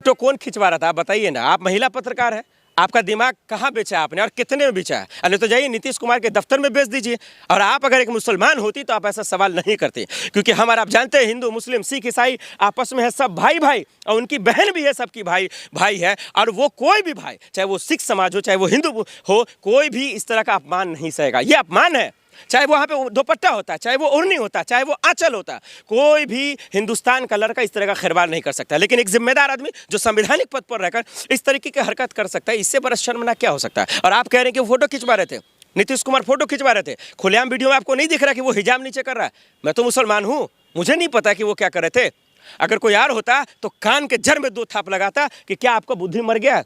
Photo कौन खिंचवा रहा था, आप बताइए ना। आप महिला पत्रकार है, आपका दिमाग कहाँ बेचा आपने और कितने में बेचा है? अरे तो जाइए नीतीश कुमार के दफ्तर में बेच दीजिए। और आप अगर एक मुसलमान होती तो आप ऐसा सवाल नहीं करते, क्योंकि हमारा आप जानते हैं हिंदू मुस्लिम सिख ईसाई आपस में है सब भाई भाई, और उनकी बहन भी है, सबकी भाई भाई है। और वो कोई भी भाई, चाहे वो सिख समाज हो चाहे वो हिंदू हो, कोई भी इस तरह का अपमान नहीं सहेगा। ये अपमान है, चाहे वहाँ पे दुपट्टा होता, चाहे वो ओढ़नी होता, चाहे वो आंचल होता, कोई भी हिंदुस्तान का लड़का इस तरह का खिरवार नहीं कर सकता। लेकिन एक जिम्मेदार आदमी जो संवैधानिक पद पर रहकर इस तरीके की हरकत कर सकता है, इससे बड़ा शर्मनाक क्या हो सकता है? और आप कह रहे हैं कि वो फोटो खिंचवा रहे थे, नीतीश कुमार फोटो खिंचवा रहे थे, खुलेआम वीडियो में आपको नहीं दिख रहा कि वो हिजाब नीचे कर रहा है? मैं तो मुसलमान हूँ, मुझे नहीं पता कि वो क्या कर रहे थे। अगर कोई और होता तो कान के जड़ में 2 थाप लगाता कि क्या आपका बुद्धि मर गया,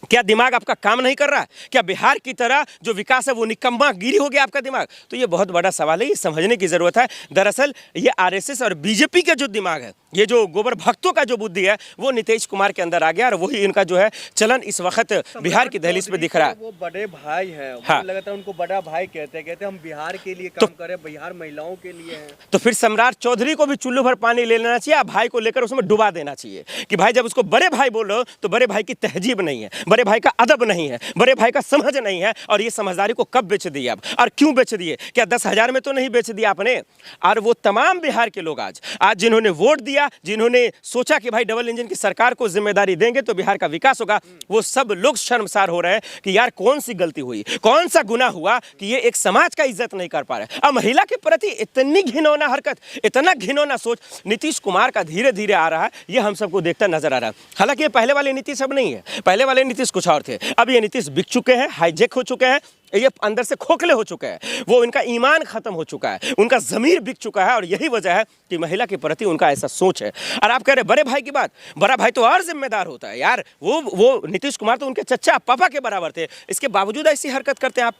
क्या दिमाग आपका काम नहीं कर रहा है, क्या बिहार की तरह जो विकास है वो निकम्मा गिरी हो गया आपका दिमाग? तो ये बहुत बड़ा सवाल है, ये समझने की ज़रूरत है। दरअसल ये आरएसएस और बीजेपी का जो दिमाग है, ये जो गोबर भक्तों का जो बुद्धि है, वो नीतीश कुमार के अंदर आ गया, और वही इनका जो है चलन इस वक्त बिहार की दहलीज पे दिख रहा है। वो बड़े भाई हैं, हाँ, लगातार उनको बड़ा भाई कहते हम बिहार के लिए काम करें, बिहार महिलाओं के लिए हैं। तो फिर सम्राट चौधरी को भी चुल्लू भर पानी ले लेना चाहिए, भाई को लेकर उसमें डुबा देना चाहिए कि भाई जब उसको बड़े भाई बोल रहे हो तो बड़े भाई की तहजीब नहीं है, बड़े भाई का अदब नहीं है, बड़े भाई का समझ नहीं है। और ये समझदारी को कब बेच दिए आप, और क्यों बेच दिए? क्या 10,000 में तो नहीं बेच दिया आपने? और वो तमाम बिहार के लोग आज जिन्होंने वोट दिया, जिन्होंने सोचा कि भाई डबल इंजन की सरकार को जिम्मेदारी देंगे तो बिहार का विकास होगा, वो सब लोग शर्मसार हो रहे हैं कि यार कौन सी गलती हुई, कौन सा गुनाह हुआ कि ये एक समाज का इज्जत नहीं कर पा रहे। अब महिला के प्रति इतनी घिनौना हरकत, इतना घिनौना सोच नीतीश कुमार का धीरे धीरे आ रहा है, ये हम सबको देखता नजर आ रहा है। हालांकि ये पहले वाले नीतीश अब नहीं है, पहले वाले नीतीश कुछ और थे। अब ये नीतीश बिक चुके हैं, हाईजेक हो चुके हैं, ये अंदर से खोखले हो चुके हैं, वो इनका ईमान खत्म हो चुका है, उनका ज़मीर बिक चुका है। और यही वजह है कि महिला के प्रति उनका ऐसा सोच है। और आप कह रहे बड़े भाई की बात, बड़ा भाई तो और जिम्मेदार होता है यार। वो नीतीश कुमार तो उनके चचा पापा के बराबर थे, इसके बावजूद ऐसी हरकत करते हैं आप।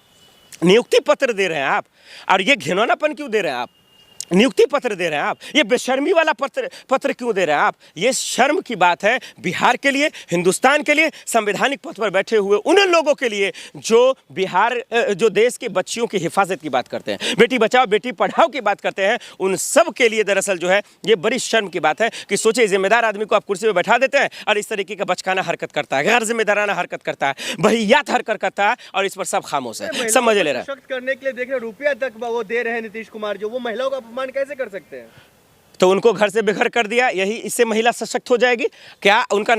नियुक्ति पत्र दे रहे हैं आप, और ये घिनौनापन क्यों दे रहे हैं आप? नियुक्ति पत्र दे रहे हैं आप, ये बेशर्मी वाला पत्र क्यों दे रहे हैं आप? ये शर्म की बात है बिहार के लिए, हिंदुस्तान के लिए, संवैधानिक पद पर बैठे हुए उन लोगों के लिए जो बिहार, जो देश के बच्चियों की हिफाजत की बात करते हैं, बेटी बचाओ बेटी पढ़ाओ की बात करते हैं, उन सब के लिए दरअसल जो है ये बड़ी शर्म की बात है कि सोचिए जिम्मेदार आदमी को आप कुर्सी पर बैठा देते हैं और इस तरीके का बचकाना हरकत करता है, गैर जिम्मेदाराना हरकत करता है, बहियात हरकत करता है, और इस पर सब खामोश है, सब मजे ले रहा है। सशक्त करने के लिए देख रहे रुपया तक वो दे रहे हैं नीतीश कुमार, जो वो महिलाओं का कैसे कर सकते हैं? तो उनको घर से बेघर कर दिया, यही इससे महिला सशक्त हो जाएगी क्या? उनका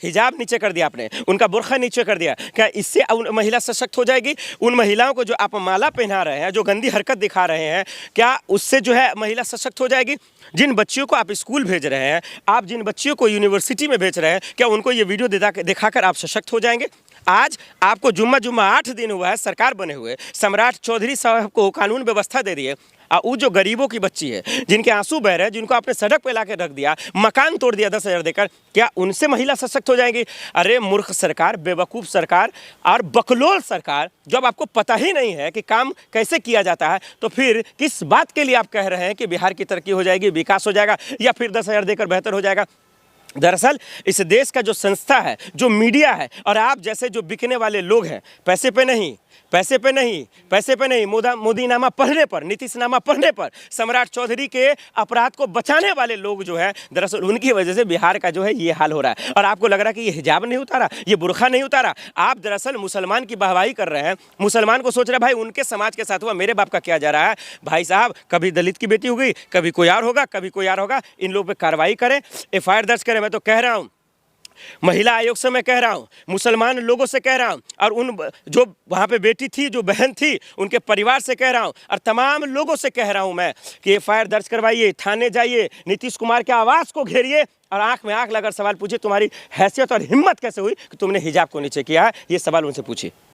हिजाब नीचे कर दिया आपने, उनका बुर्खा नीचे कर दिया, क्या इससे महिला सशक्त हो जाएगी? उन महिलाओं को जो आप माला पहना रहे हैं, जो गंदी हरकत दिखा रहे हैं, क्या उससे जो है महिला सशक्त हो जाएगी? जिन बच्चियों को आप स्कूल भेज रहे हैं, आप जिन बच्चियों को यूनिवर्सिटी में भेज रहे हैं, क्या उनको ये वीडियो दिखाकर आप सशक्त हो जाएंगे? आज आपको जुम्मा 8 दिन हुआ है सरकार बने हुए, सम्राट चौधरी साहब को कानून व्यवस्था दे दिए, वो जो गरीबों की बच्ची है, जिनके आंसू बह रहे हैं, जिनको आपने सड़क पे लाके रख दिया, मकान तोड़ दिया 10,000 देकर, क्या उनसे महिला सशक्त हो जाएगी? अरे मूर्ख सरकार, बेवकूफ़ सरकार और बकलोल सरकार, जब आपको पता ही नहीं है कि काम कैसे किया जाता है, तो फिर किस बात के लिए आप कह रहे हैं कि बिहार की तरक्की हो जाएगी, विकास हो जाएगा, या फिर 10,000 देकर बेहतर हो जाएगा? दरअसल इस देश का जो संस्था है, जो मीडिया है, और आप जैसे जो बिकने वाले लोग हैं, पैसे पे नहीं, मोदीनामा पढ़ने पर, नीतीशनामा पढ़ने पर, सम्राट चौधरी के अपराध को बचाने वाले लोग जो है, दरअसल उनकी वजह से बिहार का जो है ये हाल हो रहा है। और आपको लग रहा है कि ये हिजाब नहीं उतारा, ये बुर्खा नहीं उतारा, आप दरअसल मुसलमान की वाहवाही कर रहे हैं, मुसलमान को सोच रहे भाई उनके समाज के साथ हुआ, मेरे बाप का क्या जा रहा है? भाई साहब, कभी दलित की बेटी हो गई, कभी कोई और होगा, कभी कोई और होगा, इन लोगों पर कार्रवाई करें, FIR दर्ज करें। मैं तो कह रहा हूँ, महिला आयोग से मैं कह रहा हूँ, मुसलमान लोगों से कह रहा हूँ, और उन जो वहाँ पे बेटी थी, जो बहन थी, उनके परिवार से कह रहा हूँ, और तमाम लोगों से कह रहा हूँ मैं कि FIR दर्ज करवाइए, थाने जाइए, नीतीश कुमार के आवाज़ को घेरिए, और आंख में आंख लगाकर सवाल पूछिए, तुम्हारी हैसियत और हिम्मत कैसे हुई कि तुमने हिजाब को नीचे किया है? ये सवाल उनसे पूछिए।